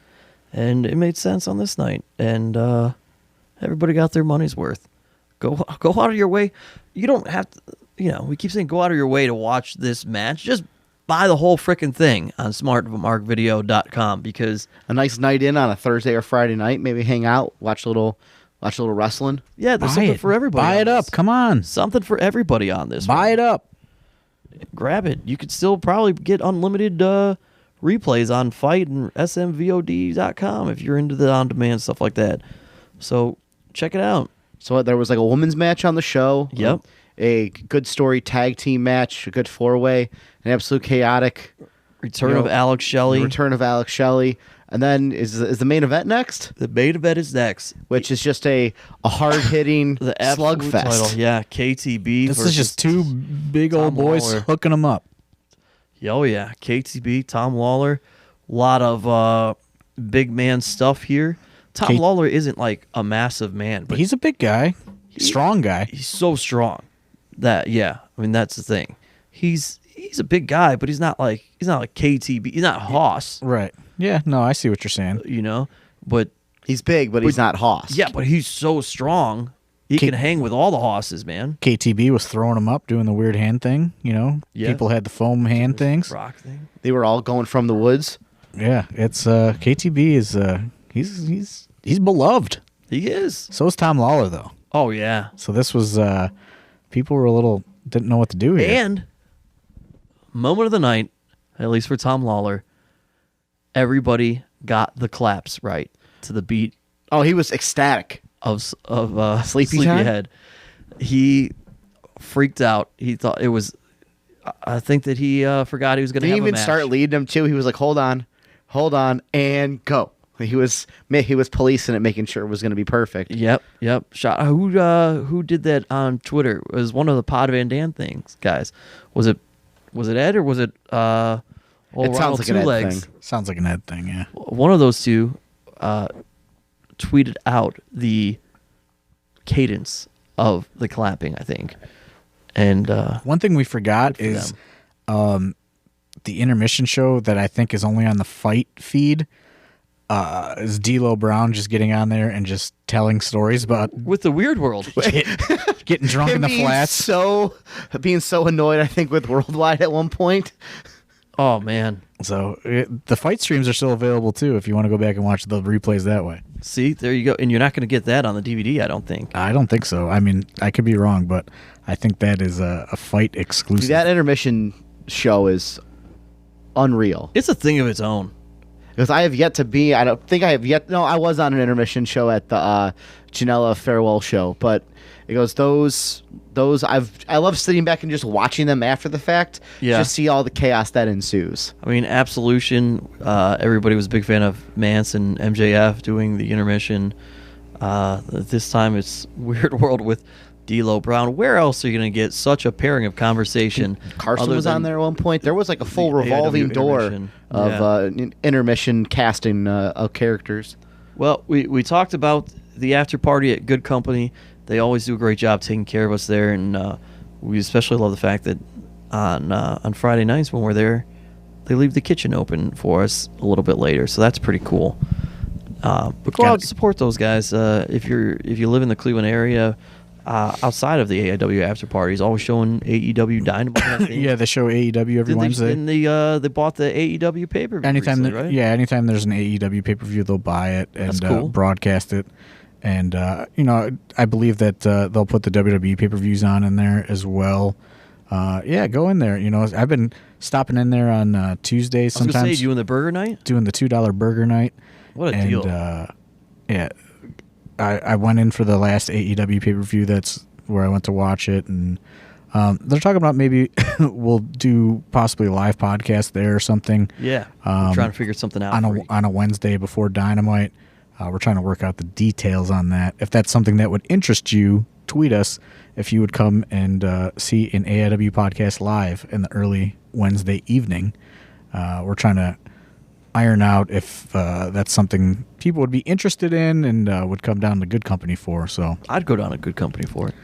and it made sense on this night, and everybody got their money's worth. Go out of your way. You don't have to. We keep saying go out of your way to watch this match. Just buy the whole freaking thing on smartmarkvideo.com because A nice night in on a Thursday or Friday night. Maybe hang out, watch a little wrestling. yeah, there's Buy something it. for everybody. Buy on it up. this. Come on. Something for everybody on this. Buy one. it up. Grab it. You could still probably get unlimited replays on Fight and smvod.com if you're into the on-demand stuff like that. So check it out. So there was like a women's match on the show. Yep. A good story tag team match, a good four-way, an absolute chaotic Return of Alex Shelley. return of Alex Shelley. And then is the main event next? The main event is next. Which is just a hard-hitting The absolute slugfest. title. Yeah, KTB. This is versus just two big old Tom boys Lawlor. hooking them up. Oh, yeah. KTB, Tom Lawlor. A lot of big man stuff here. Tom Lawlor isn't like a massive man, but he's a big guy, strong guy. He's so strong that I mean that's the thing. He's a big guy, but he's not like KTB. He's not Hoss. Right. Yeah. No, I see what you're saying. You know, but he's big, but he's not Hoss. Yeah, but he's so strong. He can hang with all the hosses, man. KTB was throwing him up, doing the weird hand thing. You know, people had the foam hand things. Rock thing. They were all going from the woods. Yeah, it's KTB is he's beloved. He is. So is Tom Lawlor, though. Oh yeah. So this was people were didn't know what to do here. And moment of the night, at least for Tom Lawlor, everybody got the claps right to the beat. Oh, he was ecstatic. Of Sleepyhead. He freaked out. He thought it was. I think that he forgot he was going to have a match. He even start leading him too. He was like, "Hold on, and go." He was policing it, making sure it was going to be perfect. Yep. Shot. Who did that on Twitter? It was one of the Pod Van Dam things, guys. Was it Ed or was it? It sounds like an Ed thing. Sounds like an Ed thing. Yeah. One of those two. Tweeted out the cadence of the clapping, I think. And one thing we forgot is the intermission show that I think is only on the Fight feed is D'Lo Brown just getting on there and just telling stories about with the Weird World, getting drunk in the flats. Being so annoyed, I think, with Worldwide at one point. Oh man! So the Fight streams are still available too if you want to go back and watch the replays that way. See, there you go. And you're not going to get that on the DVD, I don't think. I don't think so. I mean, I could be wrong, but I think that is a Fight exclusive. That intermission show is unreal. It's a thing of its own. Because I have yet to be, I don't think I have yet, no, I was on an intermission show at the Janela farewell show, but it goes, I love sitting back and just watching them after the fact. Yeah. Just see all the chaos that ensues. I mean, Absolution, everybody was a big fan of Mance and MJF doing the intermission. This time it's Weird World with D'Lo Brown. Where else are you going to get such a pairing of conversation? Carson was on there at one point. There was like a full revolving door of intermission casting of characters. Well, we talked about the after party at Good Company. They always do a great job taking care of us there, and we especially love the fact that on Friday nights when we're there, they leave the kitchen open for us a little bit later, so that's pretty cool. But go out and support those guys if you live in the Cleveland area. Outside of the AEW after parties, always showing AEW Dynamite. Yeah, they show AEW every Wednesday. And they bought the AEW pay-per-view anytime recently, right? Yeah, anytime there's an AEW pay-per-view, they'll buy it and cool. Broadcast it. And I believe that they'll put the WWE pay-per-views on in there as well. Yeah, go in there. I've been stopping in there on Tuesdays sometimes. I was going to say, doing the burger night? Doing the $2 burger night. What a deal. Yeah. I went in for the last AEW pay-per-view. That's where I went to watch it. And they're talking about maybe we'll do possibly a live podcast there or something. Yeah. We're trying to figure something out. On a Wednesday before Dynamite. We're trying to work out the details on that. If that's something that would interest you, tweet us if you would come and see an AIW podcast live in the early Wednesday evening. We're trying to iron out if that's something people would be interested in and would come down to Good Company for. So I'd go down to Good Company for it.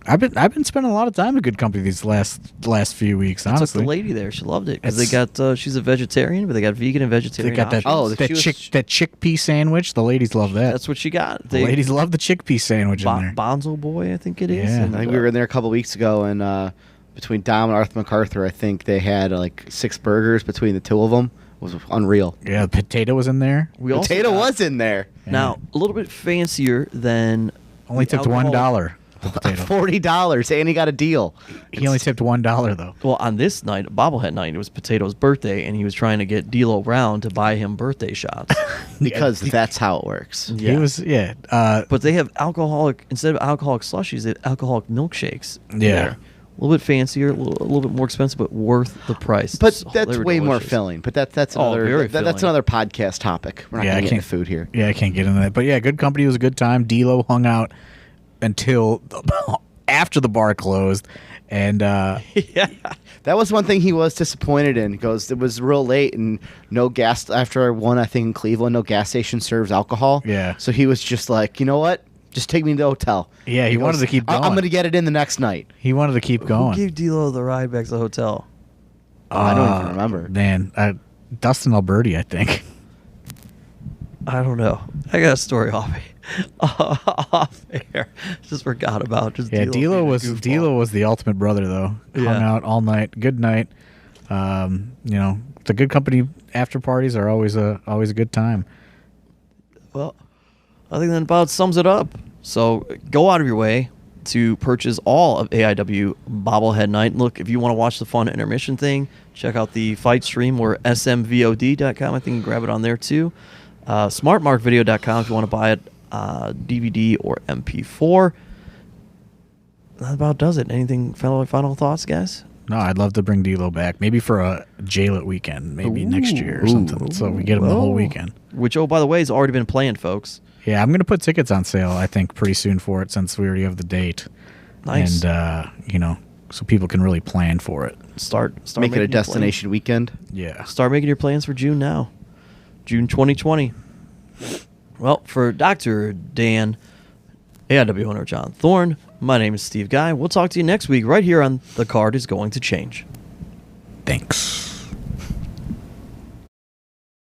I've been spending a lot of time at Good Company these last few weeks. Honestly, took the lady there. She loved it because they got she's a vegetarian, but they got vegan and vegetarian. They got that that chickpea sandwich. The ladies love that. That's what she got. The ladies love the chickpea sandwich in there. Bonzo Boy, I think it is. Yeah. And, I think we were in there a couple weeks ago, and between Dom and Arthur MacArthur, I think they had like 6 burgers between the two of them. It was unreal. Yeah, the potato was in there. Potato was in there. Now a little bit fancier than only tipped $1. $40, and he got a deal. He only tipped $1 though. Well, on this night, Bobblehead night, it was Potato's birthday, and he was trying to get D'Lo Brown to buy him birthday shots because that's how it works. Yeah. He was but they have instead of alcoholic slushies, they have alcoholic milkshakes. Yeah. There. A little bit fancier, a little bit more expensive, but worth the price. But that's way more filling. But that's another that's another podcast topic. We're not going to get into food here. Yeah, I can't get into that. But yeah, Good Company was a good time. D'Lo hung out until after the bar closed, And Yeah. That was one thing he was disappointed in. He goes, it was real late and no gas after one, I think in Cleveland, no gas station serves alcohol. Yeah. So he was just like, you know what? Just take me to the hotel. Yeah, he wanted to keep going. I'm going to get it in the next night. he wanted to keep Who going. gave D'Lo the ride back to the hotel? I don't even remember. Man, Dustin Alberti, I think. I don't know. I got a story off air. Just forgot about. Just Yeah, D'Lo D'Lo was the ultimate brother though. Yeah. Hung out all night. Good night. The good company after parties are always a good time. Well, I think that about sums it up. So go out of your way to purchase all of AIW Bobblehead Night. Look, if you want to watch the fun intermission thing, check out the fight stream or smvod.com. I think you can grab it on there too. Smartmarkvideo.com if you want to buy it DVD or MP4. That about does it. Anything final thoughts, guys? No, I'd love to bring D'Lo back. Maybe for a jail it weekend, maybe next year or something. So we get him the whole weekend. Which, oh, by the way, has already been planned, folks. Yeah, I'm going to put tickets on sale, I think, pretty soon for it since we already have the date. Nice. And, so people can really plan for it. Start Make it making a your destination weekend. Yeah. plans. Start making your plans for June now. June 2020. Well, for Dr. Dan, AIW owner John Thorne, my name is Steve Guy. We'll talk to you next week right here on The Card is Going to Change. Thanks.